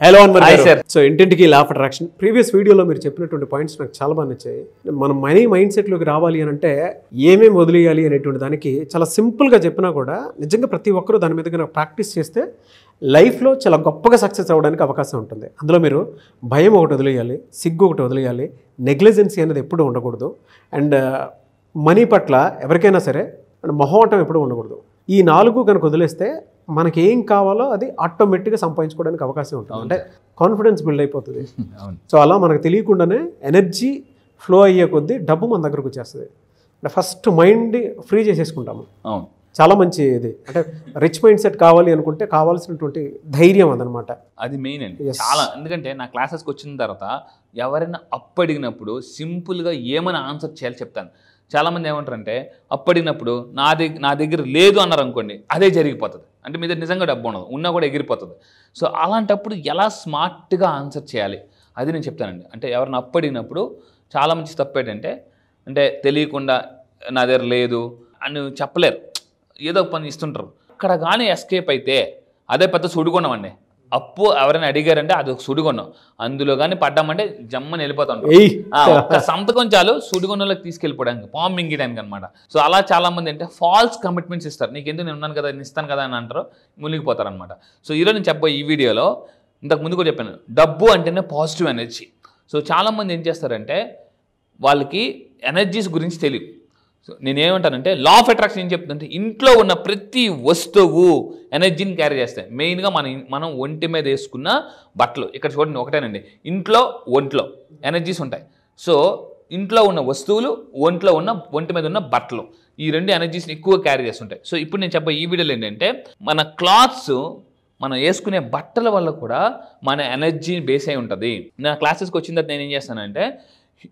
Hello Anwar గారు. So ఇంటింటికి law of attraction previous వీడియోలో మీరు చెప్పినటువంటి పాయింట్స్ నాకు చాలా బాగా నచ్చాయి. మనం మనీ మైండ్ సెట్లోకి రావాలి అని అంటే ఏమేమి వదిలేయాలి అనేటువంటి దానికి చాలా సింపుల్గా చెప్పినా కూడా నిజంగా ప్రతి ఒక్కరూ దాని మీద కనుక ప్రాక్టీస్ చేస్తే లైఫ్లో చాలా గొప్పగా సక్సెస్ అవ్వడానికి అవకాశం ఉంటుంది. అందులో మీరు భయం ఒకటి వదిలేయాలి, సిగ్గు ఒకటి వదిలేయాలి, నెగ్లిజెన్సీ అనేది ఎప్పుడూ ఉండకూడదు, అండ్ మనీ పట్ల ఎవరికైనా సరే మొహమాటం ఎప్పుడూ ఉండకూడదు. ఈ 4 కనుక వదిలేస్తే మనకి ఏం కావాలో అది ఆటోమేటిక్గా సంపాదించుకోవడానికి అవకాశం ఉంటుంది. అంటే కాన్ఫిడెన్స్ బిల్డ్ అయిపోతుంది. సో అలా మనకు తెలియకుండానే ఎనర్జీ ఫ్లో అయ్యే కొద్దీ డబ్బు మన దగ్గరకు వచ్చేస్తుంది. అంటే ఫస్ట్ మైండ్ ఫ్రీ చేసేసుకుంటాము. చాలా మంచి ఇది. అంటే రిచ్ మైండ్ సెట్ కావాలి అనుకుంటే కావాల్సినటువంటి ధైర్యం అదనమాట. అది మెయిన్ అండి చాలా. ఎందుకంటే నా క్లాసెస్కి వచ్చిన తర్వాత ఎవరైనా అప్పు అడిగినప్పుడు సింపుల్గా ఏమైనా ఆన్సర్ చేయాలి చెప్తాను. చాలామంది ఏమంటారంటే అప్పు అడిగినప్పుడు నా దగ్గర లేదు అన్నారు అనుకోండి, అదే జరిగిపోతుంది. అంటే మీ దగ్గర నిజంగా డబ్బు ఉండదు, ఉన్నా కూడా ఎగిరిపోతుంది. సో అలాంటప్పుడు ఎలా స్మార్ట్గా ఆన్సర్ చేయాలి అది నేను చెప్తానండి. అంటే ఎవరైనా అప్పు అడిగినప్పుడు చాలా మంచి తప్పు ఏంటంటే అంటే తెలియకుండా నా దగ్గర లేదు అని చెప్పలేరు, ఏదో ఒక పని ఇస్తుంటారు. అక్కడ కానీ ఎస్కేప్ అయితే అదే పెద్ద సుడిగుణం అండి. అప్పు ఎవరైనా అడిగారంటే అది ఒక సుడిగుణం, అందులో కానీ పడ్డామంటే జమ్మని వెళ్ళిపోతాం. ఒక్క సంతకం చాలు సుడిగుణంలోకి తీసుకెళ్ళిపోవడానికి, పాము మింగడానికి అనమాట. సో అలా చాలామంది అంటే ఫాల్స్ కమిట్మెంట్స్ ఇస్తారు. నీకెందుకు నేను ఉన్నాను కదా, నేను ఇస్తాను కదా అని అంటారు, మునిగిపోతారు అనమాట. సో ఈరోజు నేను చెప్పబోయే ఈ వీడియోలో ఇంతకు ముందు కూడా చెప్పాను, డబ్బు అంటేనే పాజిటివ్ ఎనర్జీ. సో చాలామంది ఏం చేస్తారంటే వాళ్ళకి ఎనర్జీస్ గురించి తెలియదు. సో నేనేమంటానంటే లా ఆఫ్ అట్రాక్షన్ ఏం చెప్తుందంటే ఇంట్లో ఉన్న ప్రతి వస్తువు ఎనర్జీని క్యారీ చేస్తాయి. మెయిన్గా మనం ఒంటి మీద వేసుకున్న బట్టలు, ఇక్కడ చూడండి ఒకటేనండి, ఒంట్లో ఎనర్జీస్ ఉంటాయి. సో ఇంట్లో ఉన్న వస్తువులు, ఒంటి మీద ఉన్న బట్టలు, ఈ 2 ఎనర్జీస్ని ఎక్కువ క్యారీ చేస్తుంటాయి. సో ఇప్పుడు నేను చెప్పే ఈ వీడియోలో ఏంటంటే మన క్లాత్స్, మనం వేసుకునే బట్టల వల్ల కూడా మన ఎనర్జీ బేస్ అయి ఉంటుంది. నా క్లాసెస్కి వచ్చిన తర్వాత నేను ఏం చేస్తానంటే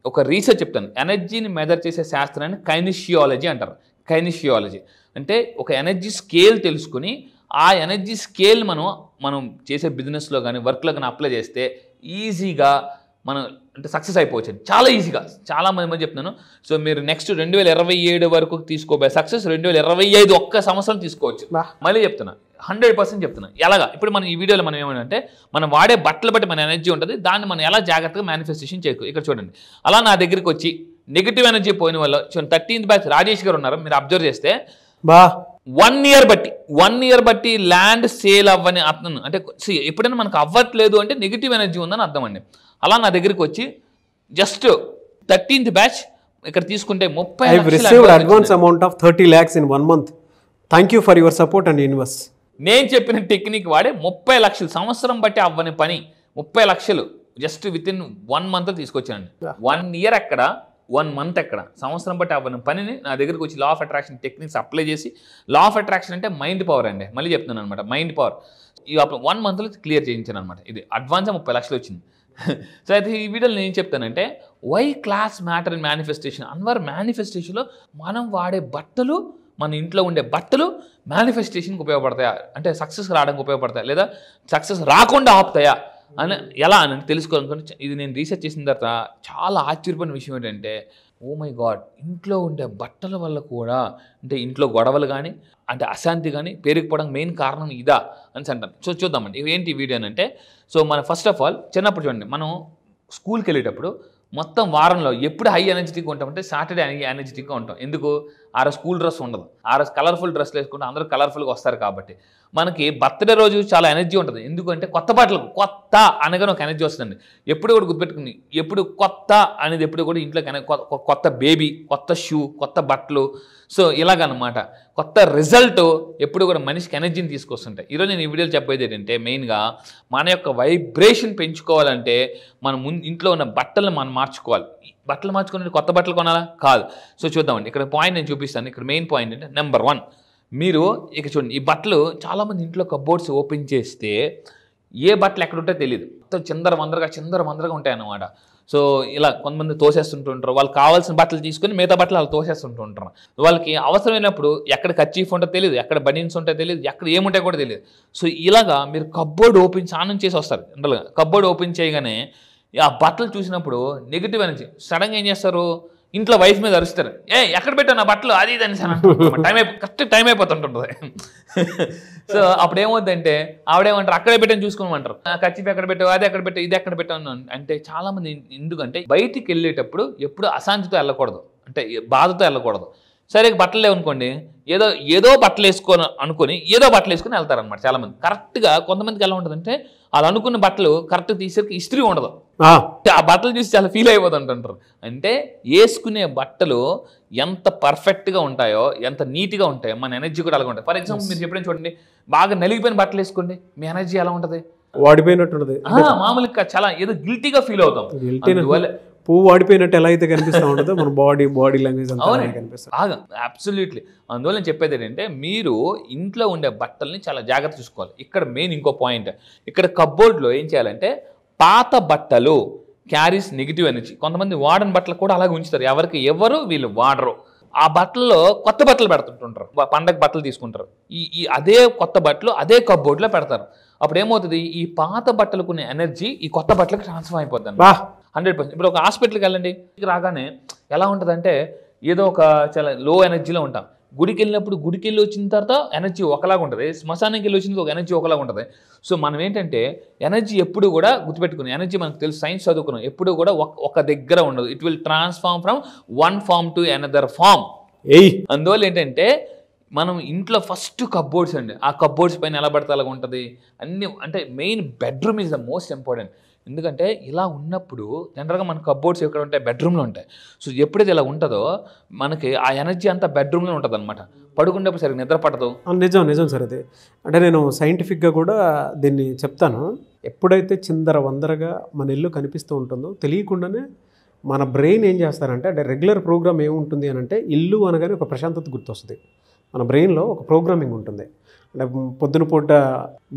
ఒక రీసెర్చ్ చెప్తాను. ఎనర్జీని మెజర్ చేసే శాస్త్రాన్ని కైనిషియాలజీ అంటారు. కైనిషియాలజీ అంటే ఒక ఎనర్జీ స్కేల్ తెలుసుకుని ఆ ఎనర్జీ స్కేల్ మనం చేసే బిజినెస్లో కానీ వర్క్లో కానీ అప్లై చేస్తే ఈజీగా మనం అంటే సక్సెస్ అయిపోవచ్చు చాలా ఈజీగా. చాలా మంది చెప్తున్నాను. సో మీరు నెక్స్ట్ 2027 వరకు తీసుకోబోయే సక్సెస్ 2025 ఒక్క సంవత్సరం తీసుకోవచ్చు. మళ్ళీ చెప్తున్నా, 100% చెప్తున్నా. ఎలాగా ఇప్పుడు మనం ఈ వీడియోలో మనం ఏమంటే మనం వాడే బట్టలు బట్టి మన ఎనర్జీ ఉంటుంది, దాన్ని మనం ఎలా జాగ్రత్తగా మేనిఫెస్టేషన్ చేయకు. ఇక్కడ చూడండి, అలా నా దగ్గరికి వచ్చి నెగిటివ్ ఎనర్జీ పోయిన వల్ల 13th బ్యాచ్ రాజేష్ గారు ఉన్నారు, మీరు అబ్జర్వ్ చేస్తే 1 year బట్టి ల్యాండ్ సేల్ అవ్వని అర్థం. అంటే ఎప్పుడైనా మనకు అవ్వట్లేదు అంటే నెగిటివ్ ఎనర్జీ ఉందని అర్థం అండి. అలా నా దగ్గరికి వచ్చి జస్ట్ 13th బ్యాచ్ ఇక్కడ తీసుకుంటే 30 advance amount of 30 lakhs in 1 month. Thank you for your support and invest. నేను చెప్పిన టెక్నిక్ వాడే 30 లక్షలు, సంవత్సరం బట్టి అవ్వని పని 30 లక్షలు జస్ట్ వితిన్ 1 month తీసుకొచ్చానండి. 1 year ఎక్కడ, 1 month ఎక్కడ, సంవత్సరం బట్టి అవ్వని పనిని నా దగ్గరికి వచ్చి law of attraction techniques apply చేసి, లా ఆఫ్ అట్రాక్షన్ అంటే మైండ్ పవర్ అండి, మళ్ళీ చెప్తున్నాను అనమాట, మైండ్ పవర్. ఈ 1 monthలో క్లియర్ చేయించాను అనమాట. ఇది అడ్వాన్స్ 30 లక్షలు వచ్చింది. సో అయితే ఈ వీడియోలో నేను ఏం చెప్తానంటే why class matter in manifestation. Anwar మేనిఫెస్టేషన్లో మనం వాడే బట్టలు, మన ఇంట్లో ఉండే బట్టలు మేనిఫెస్టేషన్కి ఉపయోగపడతాయా, అంటే సక్సెస్ రావడానికి ఉపయోగపడతాయా, లేదా సక్సెస్ రాకుండా ఆపుతాయా అని ఎలా అని తెలుసుకోవాలనుకుంటే ఇది నేను రీసెర్చ్ చేసిన తర్వాత చాలా ఆశ్చర్యపోయిన విషయం ఏంటంటే ఓ మై గాడ్, ఇంట్లో ఉండే బట్టల వల్ల కూడా అంటే ఇంట్లో గొడవలు కానీ అంటే అశాంతి కానీ పెరిగిపోవడానికి మెయిన్ కారణం ఇదా అని అంటాను. సో చూద్దామండి ఏంటి వీడియో అంటే. సో మన ఫస్ట్ ఆఫ్ ఆల్ చిన్నప్పుడు చూడండి, మనం స్కూల్కి వెళ్ళేటప్పుడు మొత్తం వారంలో ఎప్పుడు హై ఎనర్జెటిక్గా ఉంటామంటే సాటర్డే ఎనర్జెటిక్గా ఉంటాం. ఎందుకు? ఆ రోజు స్కూల్ డ్రెస్ ఉండదు, ఆ రోజు కలర్ఫుల్ డ్రెస్లు వేసుకుంటే అందరూ కలర్ఫుల్గా వస్తారు కాబట్టి. మనకి బర్త్డే రోజు చాలా ఎనర్జీ ఉంటుంది. ఎందుకంటే కొత్త బట్టలు, కొత్త అనగానే ఒక ఎనర్జీ వస్తుంది. ఎప్పుడు కూడా గుర్తుపెట్టుకుని, ఎప్పుడు కొత్త అనేది ఎప్పుడు కూడా ఇంట్లో కొత్త బేబీ, కొత్త షూ, కొత్త బట్టలు, సో ఇలాగనమాట కొత్త రిజల్ట్ ఎప్పుడు కూడా మనిషికి ఎనర్జీని తీసుకొస్తుంటాయి. ఈరోజు నేను ఈ వీడియోలో చెప్పేది ఏంటంటే మెయిన్గా మన యొక్క వైబ్రేషన్ పెంచుకోవాలంటే మనం ఇంట్లో ఉన్న బట్టలను మనం మార్చుకోవాలి. బట్టలు మార్చుకుని కొత్త బట్టలు కొనాలా? కాదు. సో చూద్దామండి, ఇక్కడ పాయింట్ నేను చూపిస్తాను. ఇక్కడ మెయిన్ పాయింట్ అంటే నెంబర్ 1, మీరు ఇక చూడండి, ఈ బట్టలు చాలామంది ఇంట్లో కబోర్డ్స్ ఓపెన్ చేస్తే ఏ బట్టలు ఎక్కడ ఉంటే తెలియదు, చిందరవందరగా ఉంటాయి అన్నమాట. సో ఇలా కొంతమంది తోసేస్తుంటుంటారు, వాళ్ళకి కావాల్సిన బట్టలు తీసుకొని మిగతా బట్టలు వాళ్ళు తోసేస్తుంటుంటారు. వాళ్ళకి అవసరమైనప్పుడు ఎక్కడ కర్చీఫ్ ఉంటే తెలియదు, ఎక్కడ బనీన్స్ ఉంటే తెలియదు, ఎక్కడ ఏముంటాయో కూడా తెలియదు. సో ఇలాగా మీరు కబోర్డ్ ఓపెన్ స్నానం చేసి వస్తారు, జనరల్గా కబోర్డ్ ఓపెన్ చేయగానే ఆ బట్టలు చూసినప్పుడు నెగిటివ్ ఎనర్జీ సడన్గా ఏం చేస్తారు, ఇంట్లో వైఫ్ మీద అరుస్తారు, ఎక్కడ పెట్టావు నా బట్టలు అది ఇది అని కరెక్ట్ టైం అయిపోతుంటుంది. సో అప్పుడు ఏమవుతుందంటే ఆవిడేమంటారు అక్కడే పెట్టని చూసుకోమంటారు, ఖర్చు ఎక్కడ పెట్టావు, అది ఎక్కడ పెట్టావు, ఇది ఎక్కడ పెట్టావు అంటే చాలా మంది ఎందుకంటే బయటికి వెళ్ళేటప్పుడు ఎప్పుడు అశాంతితో వెళ్ళకూడదు, అంటే బాధతో వెళ్ళకూడదు. సరే బట్టలు లేవనుకోండి, ఏదో బట్టలు అనుకొని వెళ్తారనమాట చాలామంది. కరెక్ట్గా కొంతమందికి ఎలా ఉంటుందంటే వాళ్ళు అనుకున్న బట్టలు కరెక్ట్గా తీసేసరికి ఇస్త్రీ ఉండదు, ఆ బట్టలు చూసి చాలా ఫీల్ అయిపోతుంటారు. అంటే వేసుకునే బట్టలు ఎంత పర్ఫెక్ట్గా ఉంటాయో, ఎంత నీట్గా ఉంటాయో మన ఎనర్జీ కూడా అలాగే ఉంటుంది. ఫర్ ఎగ్జాంపుల్ మీరు ఎప్పుడైనా చూడండి, బాగా నలిగిపోయిన బట్టలు వేసుకోండి, మీ ఎనర్జీ ఎలా ఉంటుంది, వాడిపోయినట్టు. మామూలుగా చాలా ఏదో గిల్టీగా ఫీల్ అవుతాం. పువ్వు వాడిపోయినట్టు ఎలా అయితే కనిపిస్తూ ఉంటుందో మన బాడీ లాంగ్వేజ్ కనిపిస్తుంది. అబ్సల్యూట్లీ. అందువల్ల నేను చెప్పేది ఏంటంటే మీరు ఇంట్లో ఉండే బట్టల్ని చాలా జాగ్రత్త చూసుకోవాలి. ఇక్కడ మెయిన్ ఇంకో పాయింట్, ఇక్కడ కప్బోర్డ్లో ఏం చేయాలంటే పాత బట్టలు క్యారీస్ నెగిటివ్ ఎనర్జీ. కొంతమంది వాడని బట్టలు కూడా అలాగే ఉంచుతారు, ఎవరు వీళ్ళు వాడరు. ఆ బట్టల్లో కొత్త బట్టలు పెడుతుంటుంటారు, పండగ బట్టలు తీసుకుంటారు, ఈ అదే కొత్త బట్టలు అదే కప్బోర్డ్లో పెడతారు. అప్పుడు ఏమవుతుంది, ఈ పాత బట్టలకున్న ఎనర్జీ ఈ కొత్త బట్టలకు ట్రాన్స్ఫర్ అయిపోతుంది 100%. ఇప్పుడు ఒక హాస్పిటల్కి వెళ్ళండి, రాగానే ఎలా ఉంటుందంటే ఏదో ఒక చాలా లో ఎనర్జీలో ఉంటాం. గుడికి వెళ్ళినప్పుడు గుడికి వెళ్ళి వచ్చిన తర్వాత ఎనర్జీ ఒకలాగా ఉంటుంది, శ్మశానానికి వెళ్ళి వచ్చిన ఒక ఎనర్జీ ఒకలాగా ఉంటుంది. సో మనం ఏంటంటే ఎనర్జీ ఎప్పుడు కూడా గుర్తుపెట్టుకుని, ఎనర్జీ మనకు తెలుసు, సైన్స్ చదువుకున్నాం, ఎప్పుడు కూడా ఒక దగ్గర ఉండదు. It will transform from one form to another form. అందువల్ల ఏంటంటే మనం ఇంట్లో ఫస్ట్ కప్బోర్డ్స్ అండి, ఆ కప్బోర్డ్స్ పైన ఎలా పడితే అలాగ ఉంటుంది అన్ని. అంటే main bedroom is the most important. ఎందుకంటే ఇలా ఉన్నప్పుడు జనరల్గా మన కప్బోర్డ్స్ ఎక్కడ ఉంటాయి, బెడ్రూమ్లో ఉంటాయి. సో ఎప్పుడైతే ఇలా ఉంటుందో మనకి ఆ ఎనర్జీ అంతా బెడ్రూమ్లో ఉంటుంది అనమాట. పడుకునేప్పుడు సరిగ్గా నిద్ర పడదు. నిజం సార్ అది. అంటే నేను సైంటిఫిక్గా కూడా దీన్ని చెప్తాను. ఎప్పుడైతే చిందర వందరగా మన ఇల్లు కనిపిస్తూ ఉంటుందో తెలియకుండానే మన బ్రెయిన్ ఏం చేస్తారంటే, అంటే రెగ్యులర్ ప్రోగ్రామ్ ఏముంటుంది అని అంటే ఇల్లు అనగానే ఒక ప్రశాంతత గుర్తొస్తుంది. మన బ్రెయిన్లో ఒక ప్రోగ్రామింగ్ ఉంటుంది. అంటే పొద్దున పూట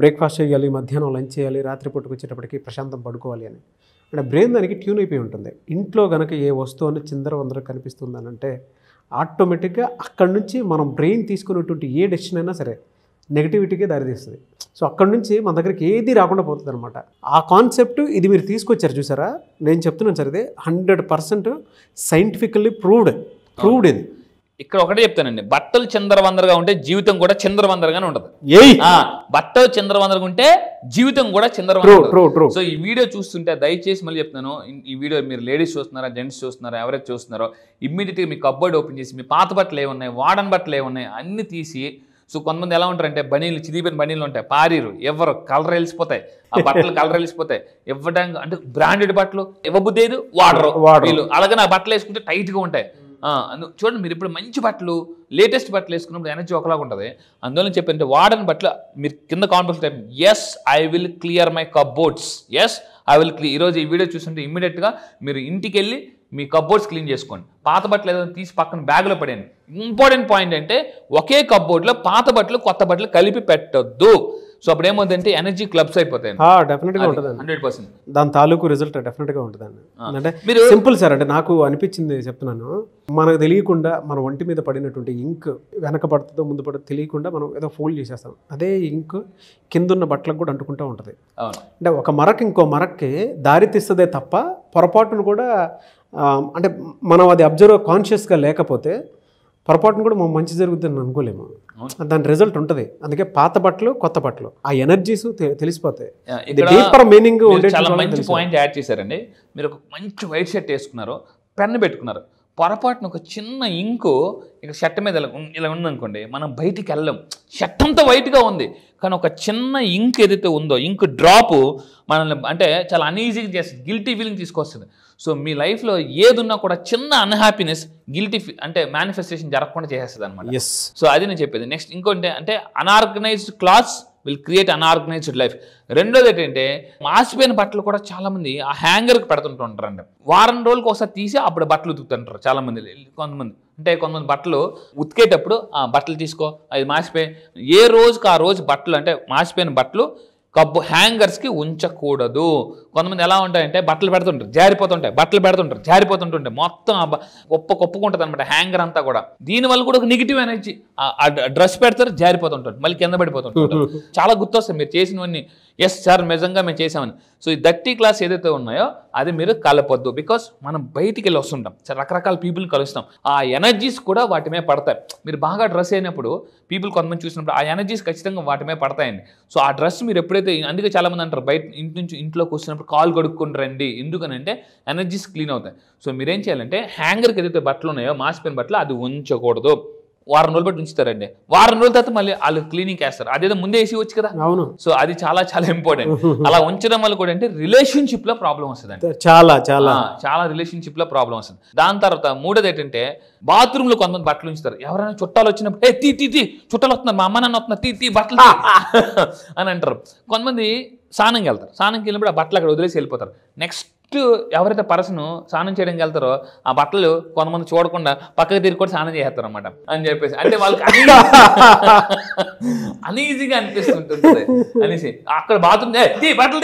బ్రేక్ఫాస్ట్ చేయాలి, మధ్యాహ్నం లంచ్ చేయాలి, రాత్రి పూటకు వచ్చేటప్పటికి ప్రశాంతం పడుకోవాలి అని. అంటే బ్రెయిన్ దానికి ట్యూన్ అయిపోయి ఉంటుంది. ఇంట్లో కనుక ఏ వస్తువు అని చిందర వందర కనిపిస్తుంది అని అంటే ఆటోమేటిక్గా అక్కడి నుంచి మనం బ్రెయిన్ తీసుకునేటువంటి ఏ డెసిషన్ అయినా సరే నెగిటివిటీకే దారితీస్తుంది. సో అక్కడి నుంచి మన దగ్గరికి ఏది రాకుండా పోతుంది అనమాట. ఆ కాన్సెప్ట్ ఇది మీరు తీసుకొచ్చారు చూసారా, నేను చెప్తున్నాను సార్, ఇది 100% సైంటిఫికల్లీ ప్రూవ్డ్ ఇది. ఇక్కడ ఒకటే చెప్తానండి, బట్టలు చిందరవందరగా ఉంటే జీవితం కూడా చిందరవందరగానే ఉంటుంది. బట్టలు చిందరవందరగా ఉంటే జీవితం కూడా చిందరవందరగా. సో ఈ వీడియో చూస్తుంటే దయచేసి మళ్ళీ చెప్తున్నాను, ఈ వీడియో మీరు లేడీస్ చూస్తున్నారా, జెంట్స్ చూస్తున్నారా, ఎవరైతే చూస్తున్నారో ఇమ్మీడియట్గా మీ కప్బోర్డ్ ఓపెన్ చేసి మీ పాత బట్టలు ఏమున్నాయి, వాడని బట్టలు ఏమున్నాయి అన్ని తీసి. సో కొంతమంది ఎలా ఉంటారంటే బనీలు, చిదిపోయిన బనీలు ఉంటాయి, పారీరు, ఎవరు కలర్ వెళ్ళిపోతాయి, ఆ బట్టలు కలర్ వెళ్ళిపోతాయి. ఇవ్వడానికి అంటే బ్రాండెడ్ బట్టలు ఇవ్వబుద్దేదు, వాడరు వీళ్ళు. అలాగే నా బట్టలు వేసుకుంటే టైట్గా ఉంటాయి. చూడండి, మీరు ఇప్పుడు మంచి బట్టలు, లేటెస్ట్ బట్టలు వేసుకున్నప్పుడు ఎనర్జీ ఒకలాగా ఉంటుంది. అందువల్ల చెప్పంటే వాడని బట్టలు మీరు కింద conference type yes I will clear my cupboards, yes I will clear. ఈరోజు ఈ వీడియో చూస్తుంటే ఇమ్మీడియట్గా మీరు ఇంటికి వెళ్ళి మీ కప్బోర్డ్స్ క్లీన్ చేసుకోండి. పాత బట్టలు ఏదైనా తీసి పక్కన బ్యాగ్లో పడేయండి. ఇంపార్టెంట్ పాయింట్ అంటే ఒకే కప్బోర్డ్లో పాత బట్టలు కొత్త బట్టలు కలిపి పెట్టొద్దు. సో అప్పుడు ఏమవుతుందంటే ఎనర్జీ క్లబ్స్ అయిపోతాయి. డెఫినెట్గా ఉంటుంది 100%. దాని తాలూకు రిజల్ట్ డెఫినెట్గా ఉంటుందండి. అంటే మీరు సింపుల్ సార్, అంటే నాకు అనిపించింది చెప్తున్నాను, మనకు తెలియకుండా మన ఒంటి మీద పడినటువంటి ఇంక్ వెనక పడుతుందో ముందు పడుతుందో తెలియకుండా మనం ఏదో ఫోల్డ్ చేసేస్తాం. అదే ఇంక్ కిందున్న బట్టలకు కూడా అంటుకుంటూ ఉంటుంది. అంటే ఒక మరక ఇంకో మరక్కి దారి తీస్తుందే తప్ప పొరపాటును కూడా, అంటే మనం అది అబ్జర్వ్ కాన్షియస్గా లేకపోతే పొరపాటును కూడా మనం మంచి జరుగుతుందని అనుకోలేము. దాని రిజల్ట్ ఉంటుంది. అందుకే పాత బట్టలు కొత్త బట్టలు ఆ ఎనర్జీస్ తెలిసిపోతాయి. డీపర్ మీనింగ్ చాలా మంచి పాయింట్ యాడ్ చేశారండి. మీరు ఒక మంచి వైట్ షర్ట్ వేసుకున్నారు, పెన్ను పెట్టుకున్నారు, పొరపాటున ఒక చిన్న ఇంకు ఇక షర్ట్ మీద ఇలా ఉందనుకోండి, మనం బయటికి వెళ్ళలేం. షర్ట్ అంతా వైట్గా ఉంది కానీ ఒక చిన్న ఇంక్ ఏదైతే ఉందో, ఇంక్ డ్రాప్ మనల్ని అంటే చాలా అన్ఈజీగా చేస్తుంది, గిల్టీ ఫీలింగ్ తీసుకొస్తుంది. సో మీ లైఫ్లో ఏదున్నా కూడా చిన్న అన్హ్యాపీనెస్, గిల్టీ అంటే మేనిఫెస్టేషన్ జరగకుండా చేసేస్తుంది అనమాట. సో అది నేను చెప్పేది. నెక్స్ట్ ఇంకోటి అంటే unorganised clothes will create unorganised life. రెండోది ఏంటంటే మాసిపోయిన బట్టలు కూడా చాలామంది ఆ హ్యాంగర్కి పెడుతుంటారండి. వారం రోజులకు ఒకసారి తీసి అప్పుడు బట్టలు ఉతుకుతుంటారు చాలామంది. కొంతమంది బట్టలు ఉతికేటప్పుడు బట్టలు తీసుకో, అది మాసిపోయి ఏ రోజుకి ఆ రోజు బట్టలు అంటే మాసిపోయిన బట్టలు హ్యాంగర్స్కి ఉంచకూడదు. కొంతమంది ఎలా ఉంటాయంటే బట్టలు పెడుతుంటారు జారిపోతుంటాయి, మొత్తం కొప్పుకుంటుంది అనమాట హ్యాంగర్ అంతా కూడా. దీనివల్ల కూడా ఒక నెగిటివ్ ఎనర్జీ, డ్రెస్ పెడతారు జారిపోతుంటారు, మళ్ళీ కింద పడిపోతుంటారు. చాలా గుర్తొస్తాయి మీరు చేసినవన్నీ. ఎస్ సార్ నిజంగా మేము చేసామని. సో ఈ డర్టీ క్లాస్ ఏదైతే ఉన్నాయో అది మీరు కలపొద్దు. బికాస్ మనం బయటికి వెళ్ళి వస్తుంటాం, రకరకాల పీపుల్ని కలుస్తాం, ఆ ఎనర్జీస్ కూడా వాటి మీద పడతాయి. మీరు బాగా డ్రెస్ అయినప్పుడు పీపుల్ కొంతమంది చూసినప్పుడు ఆ ఎనర్జీస్ ఖచ్చితంగా వాటి మీద పడతాయండి. సో ఆ డ్రెస్ మీరు ఎప్పుడైతే, అందుకే చాలామంది అంటారు బయట ఇంటి నుంచి ఇంట్లోకి వస్తున్నప్పుడు కాల్ కడుక్కొని రండి, ఎందుకనంటే ఎనర్జీస్ క్లీన్ అవుతాయి. సో మీరేం చేయాలంటే హ్యాంగర్కి ఏదైతే బట్టలు ఉన్నాయో మాసిపోయిన బట్టలు అది ఉంచకూడదు. వారం రోజులు బట్టి ఉంచుతారండి, వారం రోజుల తర్వాత మళ్ళీ వాళ్ళు క్లీనింగ్ వేస్తారు. అదేదో ముందే వేసి వచ్చు కదా. అవును. సో అది చాలా చాలా ఇంపార్టెంట్. అలా ఉంచడం వల్ల కూడా అంటే రిలేషన్షిప్ లో ప్రాబ్లం వస్తుంది, చాలా రిలేషన్షిప్ లో ప్రాబ్లం వస్తుంది. దాని తర్వాత మూడోది ఏంటంటే బాత్రూమ్ లో కొంతమంది బట్టలు ఉంచుతారు. ఎవరైనా చుట్టాలు వచ్చినప్పుడు తీ చుట్టాలు వస్తున్నారు, మా అమ్మ నాన్న వస్తున్నారు, తీ బట్టలు అని అంటారు. కొంతమంది స్నానంకి వెళ్తారు, స్నానంకి వెళ్ళినప్పుడు ఆ బట్టలు అక్కడ వదిలేసి వెళ్ళిపోతారు. నెక్స్ట్ ఎవరైతే పర్సన్ స్నానం చేయడానికి వెళ్తారో ఆ బట్టలు కొంతమంది చూడకుండా పక్కకి తిరిగి కూడా స్నానం చేస్తారు అనమాట అని చెప్పేసి, అంటే వాళ్ళకి అనీజీగా అనిపిస్తుంటుంది అనేసి అక్కడ బాత్రూమ్ బట్టలు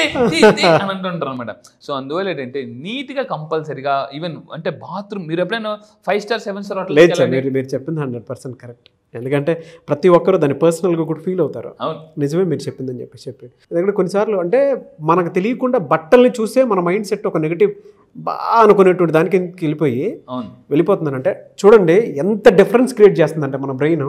అని అంటుంటారు అనమాట. సో అందువల్ల ఏంటంటే నీట్ గా కంపల్సరీగా, ఈవెన్ అంటే బాత్రూమ్ మీరు ఎప్పుడైనా 5 స్టార్ 7 స్టార్ మీరు చెప్పింది 100% కరెక్ట్. ఎందుకంటే ప్రతి ఒక్కరు దాన్ని పర్సనల్గా కూడా ఫీల్ అవుతారు. నిజమే మీరు చెప్పిందని చెప్పి ఎందుకంటే కొన్నిసార్లు అంటే మనకు తెలియకుండా బట్టల్ని చూసే మన మైండ్ సెట్ ఒక నెగిటివ్ బాగా అనుకునేటువంటి దానికి వెళ్ళిపోతుందనంటే చూడండి ఎంత డిఫరెన్స్ క్రియేట్ చేస్తుందంటే మన బ్రెయిన్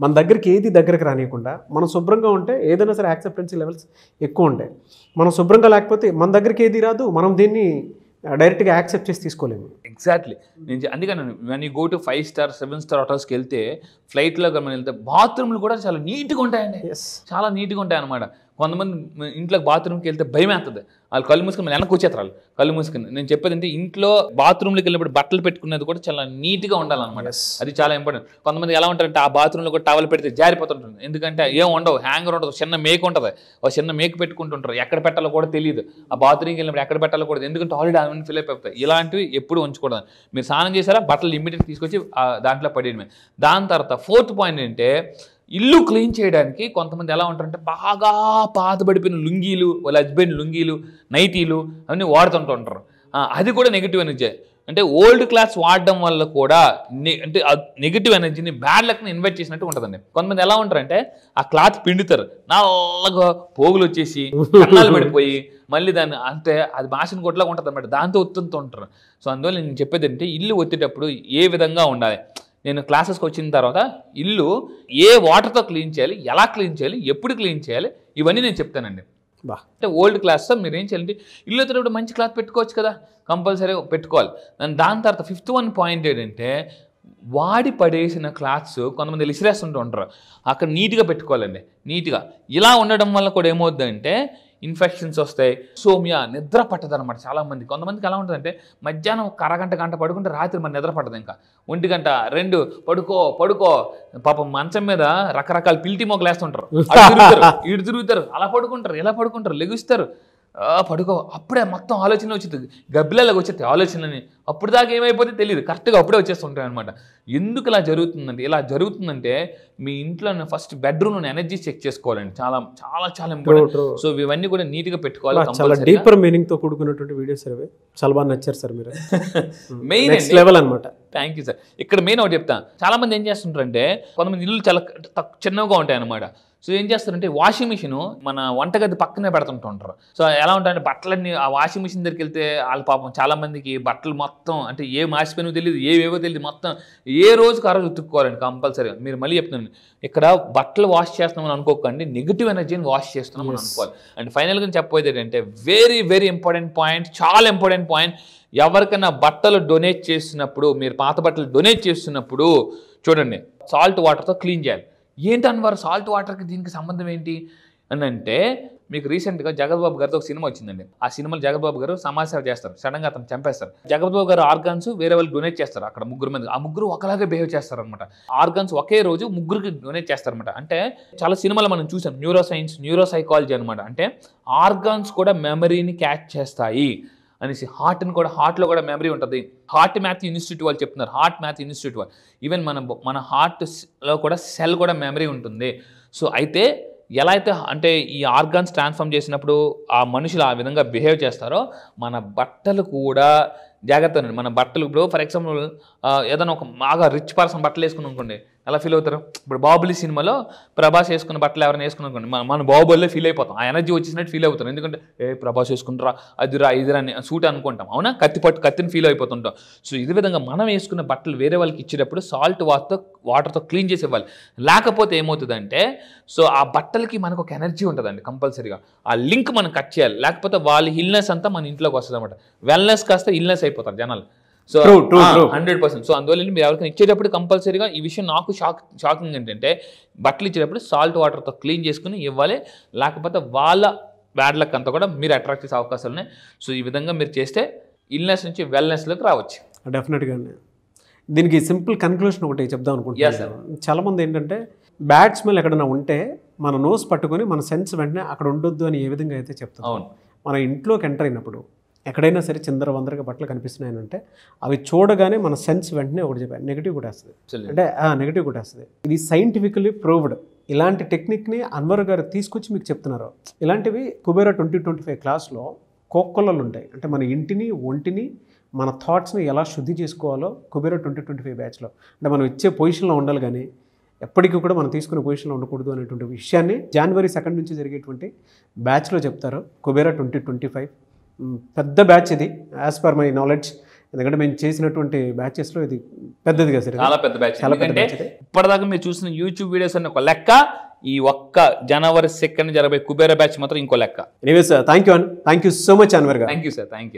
మన దగ్గరికి ఏది దగ్గరికి రానియకుండా మనం శుభ్రంగా ఉంటే ఏదైనా సరే యాక్సెప్టెన్సీ లెవెల్స్ ఎక్కువ ఉంటాయి. మనం శుభ్రంగా లేకపోతే మన దగ్గరికి ఏది రాదు, మనం దీన్ని డైరెక్ట్గా యాక్సెప్ట్ చేసి తీసుకోలేము. ఎగ్జాక్ట్లీ. నేను అందుకని when you go to 5 star 7 star హోటల్స్కి వెళ్తే ఫ్లైట్లో మనం వెళ్తే బాత్రూమ్లు కూడా చాలా నీట్గా ఉంటాయండి, చాలా నీట్గా ఉంటాయి అనమాట. కొంతమంది ఇంట్లోకి బాత్రూమ్కి వెళ్తే భయం వేస్తుంది, వాళ్ళు కళ్ళు మూసుకుని వెనక్కి వచ్చేస్తారు, వాళ్ళు కళ్ళు మూసుకుని. నేను చెప్పేది అంటే ఇంట్లో బాత్రూమ్లోకి వెళ్ళినప్పుడు బట్టలు పెట్టుకునేది కూడా చాలా నీట్గా ఉండాలన్నమాట, అది చాలా ఇంపార్టెంట్. కొంతమంది ఎలా ఉంటారంటే ఆ బాత్రూంలో కూడా టవల్ పెడితే జారిపోతుంటుంది, ఎందుకంటే ఏం ఉండవు, హ్యాంగర్ ఉండదు, చిన్న మేక్ ఉంటుంది, ఒక చిన్న మేక్ పెట్టుకుంటుంటారు, ఎక్కడ పెట్టాలో కూడా తెలియదు. ఆ బాత్రూమ్కి వెళ్ళినప్పుడు ఎక్కడ పెట్టాలో కూడా, ఎందుకంటే ఆల్రెడీ అవన్నీ ఫిల్ అయిపోతాయి. ఇలాంటివి ఎప్పుడు ఉంచకూడదు. మీరు స్నానం చేశారా బట్టలు ఇమ్మీడియట్ తీసుకొచ్చి దాంట్లో పడేయడమే. దాని తర్వాత 4th పాయింట్ ఏంటంటే ఇల్లు క్లీన్ చేయడానికి కొంతమంది ఎలా ఉంటారంటే బాగా పాతబడిపోయిన లుంగీలు, వాళ్ళ హస్బెండ్ లుంగీలు, నైటీలు అవన్నీ వాడుతుంటూ ఉంటారు. అది కూడా నెగిటివ్ ఎనర్జీ. అంటే ఓల్డ్ క్లాస్ వాడడం వల్ల కూడా అంటే నెగిటివ్ ఎనర్జీని బ్యాడ్ లక్ని ఇన్వైట్ చేసినట్టు ఉంటుందండి. కొంతమంది ఎలా ఉంటారంటే ఆ క్లాత్ పిండుతారు, నల్లగా పోగులు వచ్చేసి కన్నాలు పడిపోయి మళ్ళీ దాన్ని అంటే అది మాసిన కొట్లాగా ఉంటుంది అన్నమాట, దాంతో ఒత్తుతూ ఉంటారు. సో అందువల్ల నేను చెప్పేది అంటే ఇల్లు ఒత్తేటప్పుడు ఏ విధంగా ఉండాలి. నేను క్లాసెస్కి వచ్చిన తర్వాత ఇల్లు ఏ వాటర్తో క్లీన్ చేయాలి, ఎలా క్లీన్ చేయాలి, ఎప్పుడు క్లీన్ చేయాలి, ఇవన్నీ నేను చెప్తానండి. అంటే ఓల్డ్ క్లాస్తో మీరు ఏం చేయాలంటే ఇల్లు వచ్చేటప్పుడు మంచి క్లాత్ పెట్టుకోవచ్చు కదా, కంపల్సరీగా పెట్టుకోవాలి. దాని తర్వాత 5th పాయింట్ ఏంటంటే వాడి పడేసిన క్లాత్స్ కొంతమంది ఇసిరేస్తుంటూ ఉంటారు, అక్కడ నీట్గా పెట్టుకోవాలండి. నీట్గా ఇలా ఉండడం వల్ల కూడా ఏమవుతుందంటే ఇన్ఫెక్షన్స్ వస్తాయి, సోమియా, నిద్ర పట్టదు అనమాట. చాలామంది కొంతమందికి ఎలా ఉంటుందంటే మధ్యాహ్నం ఒక అరగంట గంట పడుకుంటే రాత్రి మరి నిద్ర పట్టదు, ఇంకా 1 గంట 2 పడుకో పాపం మంచం మీద రకరకాల పిల్టి మొక్కలు వేస్తుంటారు, ఇటు తిరుగుతారు, అలా పడుకుంటారు, ఇలా పడుకుంటారు, లెగుస్తారు, పడుకో. అప్పుడే మొత్తం ఆలోచన వచ్చింది, గబ్బిలాగా వచ్చేది ఆలోచనని, అప్పుడు దాకా ఏమైపోతే తెలియదు, కరెక్ట్గా అప్పుడే వచ్చేస్తుంటాయి అనమాట. ఎందుకు ఇలా జరుగుతుందంటే, ఇలా జరుగుతుందంటే మీ ఇంట్లో ఫస్ట్ బెడ్రూమ్ ఎనర్జీ చెక్ చేసుకోవాలండి, చాలా చాలా చాలా ఇంపార్టెంట్. సో ఇవన్నీ కూడా నీట్గా పెట్టుకోవాలి. చాలా డీపర్ మీనింగ్ తో కూడుకున్నటువంటి వీడియోస్ చాలా బాగా నచ్చారు సార్ మీరు. మెయిన్ నెక్స్ట్ లెవెల్ అనమాట. Thank you sir. ఇక్కడ మెయిన్ ఒకటి చెప్తాను, చాలా మంది ఏం చేస్తుంటారంటే కొంతమంది ఇల్లు చాలా చిన్నగా ఉంటాయి అనమాట. సో ఏం చేస్తారంటే వాషింగ్ మిషన్ మన వంటగది పక్కనే పెడుతుంటారు. సో ఎలా ఉంటాయంటే బట్టలన్నీ ఆ వాషింగ్ మిషన్ దగ్గరికి వెళ్తే వాళ్ళ పాపం చాలా మందికి బట్టలు మొత్తం అంటే ఏ మాసిపోయినో తెలియదు, ఏవేవో తెలియదు, మొత్తం ఏ రోజుకి ఆ రోజు ఉతుక్కోవాలండి కంపల్సరీగా. మీరు మళ్ళీ చెప్తున్నాను, ఇక్కడ బట్టలు వాష్ చేస్తున్నామని అనుకోకండి, నెగిటివ్ ఎనర్జీని వాష్ చేస్తున్నామని అనుకోవాలి. అండ్ ఫైనల్గా చెప్పబోయేది ఏంటంటే వెరీ వెరీ ఇంపార్టెంట్ పాయింట్, చాలా ఇంపార్టెంట్ పాయింట్. ఎవరికైనా బట్టలు డొనేట్ చేసినప్పుడు, మీరు పాత బట్టలు డొనేట్ చేస్తున్నప్పుడు చూడండి సాల్ట్ వాటర్తో క్లీన్ చేయాలి. ఏంటన్నారు సాల్ట్ వాటర్కి దీనికి సంబంధం ఏంటి అని అంటే, మీకు రీసెంట్గా జగద్బాబు గారితో ఒక సినిమా వచ్చిందండి. ఆ సినిమాలో జగద్బాబు గారు సమాజసేవ చేస్తారు, సడన్గా అతను చంపేస్తారు. జగద్బాబు గారు ఆర్గాన్స్ వేరే వాళ్ళు డొనేట్ చేస్తారు, అక్కడ 3 మంది, ఆ 3 ఒకలాగే బిహేవ్ చేస్తారు అనమాట. ఆర్గాన్స్ ఒకే రోజు 3కి డొనేట్ చేస్తారనమాట. అంటే చాలా సినిమాలో మనం చూసాం, న్యూరో సైన్స్, న్యూరో సైకాలజీ అనమాట. అంటే ఆర్గాన్స్ కూడా మెమరీని క్యాచ్ చేస్తాయి అనేసి, హార్ట్లో కూడా మెమరీ ఉంటుంది. హార్ట్ మ్యాథ్ ఇన్స్టిట్యూట్ వాళ్ళు చెప్తున్నారు, హార్ట్ మ్యాథ్ ఇన్స్టిట్యూట్ వాళ్ళు, ఈవెన్ మన హార్ట్లో కూడా సెల్ కూడా మెమరీ ఉంటుంది. సో అయితే ఎలా అయితే అంటే ఈ ఆర్గాన్స్ ట్రాన్స్ఫార్మ్ చేసినప్పుడు ఆ మనుషులు ఆ విధంగా బిహేవ్ చేస్తారో, మన బట్టలు కూడా జాగ్రత్త. మన బట్టలు ఇప్పుడు ఫర్ ఎగ్జాంపుల్ ఏదైనా ఒక బాగా రిచ్ పర్సన్ బట్టలు వేసుకుని అనుకోండి, ఎలా ఫీల్ అవుతారు? ఇప్పుడు బాహుబలి సినిమాలో ప్రభాస్ వేసుకున్న బట్టలు ఎవరైనా వేసుకుని అనుకోండి, మన బాహుబలిలో ఫీల్ అయిపోతాం, ఆ ఎనర్జీ వచ్చేసినట్టు ఫీల్ అవుతాం. ఎందుకంటే ప్రభాస్ వేసుకుంటారా, అదిరా ఇదిరా అని సూట్ అనుకుంటాం, అవునా? కత్తిని ఫీల్ అయిపోతుంటాం. సో ఇదే విధంగా మనం వేసుకున్న బట్టలు వేరే వాళ్ళకి ఇచ్చేటప్పుడు సాల్ట్ వాటర్తో క్లీన్ చేసి ఇవ్వాలి. లేకపోతే ఏమవుతుందంటే సో ఆ బట్టలకి మనకు ఒక ఎనర్జీ ఉంటుందండి, కంపల్సరీగా ఆ లింక్ మనం కట్ చేయాలి. లేకపోతే వాళ్ళ ఇల్నెస్ అంతా మన ఇంట్లోకి వస్తుంది అనమాట. వెల్నెస్ కాస్త ఇల్నెస్ అయిపోతారు జనాలు. సో 100%. సో అందువల్ల మీరు ఎవరికైనా ఇచ్చేటప్పుడు కంపల్సరీగా ఈ విషయం నాకు షాకింగ్ ఏంటంటే బట్టలు ఇచ్చేటప్పుడు సాల్ట్ వాటర్తో క్లీన్ చేసుకుని ఇవ్వాలి. లేకపోతే వాళ్ళ బ్యాడ్ లక్ అంతా కూడా మీరు అట్రాక్ట్ చేసే అవకాశాలు ఉన్నాయి. సో ఈ విధంగా మీరు చేస్తే ఇల్నెస్ నుంచి వెల్నెస్లోకి రావచ్చు. డెఫినెట్గా దీనికి సింపుల్ కన్క్లూషన్ ఒకటి చెప్దాం అనుకుంటున్నాను. చాలామంది ఏంటంటే బ్యాడ్ స్మెల్ ఎక్కడైనా ఉంటే మన నోస్ పట్టుకొని మన సెన్స్ వెంటనే అక్కడ ఉండొద్దు అని ఏ విధంగా అయితే చెప్తాం. అవును, మన ఇంట్లోకి ఎంటర్ అయినప్పుడు ఎక్కడైనా సరే చిందరవందరగా బట్టలు కనిపిస్తున్నాయనంటే అవి చూడగానే మన సెన్స్ వెంటనే ఒకటి చెప్పాను, నెగిటివ్ కొట్టేస్తుంది. అంటే నెగిటివ్ కొట్టేస్తుంది. ఇది సైంటిఫికలీ ప్రూవ్డ్. ఇలాంటి టెక్నిక్ని అన్వర్ గారు తీసుకొచ్చి మీకు చెప్తున్నారు. ఇలాంటివి కుబేరా 2025 క్లాస్లో కోకొల్లలు ఉంటాయి. అంటే మన ఇంటిని, ఒంటిని, మన థాట్స్ని ఎలా శుద్ధి చేసుకోవాలో కుబేరా 2025 బ్యాచ్లో, అంటే మనం ఇచ్చే పొజిషన్లో ఉండాలి కానీ ఎప్పటికీ కూడా మనం తీసుకునే పొజిషన్లో ఉండకూడదు అనేటువంటి విషయాన్ని January 2 నుంచి జరిగేటువంటి బ్యాచ్లో చెప్తారు. కుబేరా 2025 పెద్ద బ్యాచ్ ఇది, యాజ్ పర్ మై నాలెడ్జ్. ఎందుకంటే మేము చేసినటువంటి బ్యాచెస్లో ఇది పెద్దదిగా సరే, చాలా పెద్ద బ్యాచ్. ఎందుకంటే ఇప్పటిదాకా మీరు చూసిన యూట్యూబ్ వీడియోస్ అన్న ఒక లెక్క, ఈ ఒక్క January 2 జరగబోయే కుబేరా బ్యాచ్ మాత్రం ఇంకో లెక్క. Anyways thank you so much Anwar గారు. Thank you sir, thank you.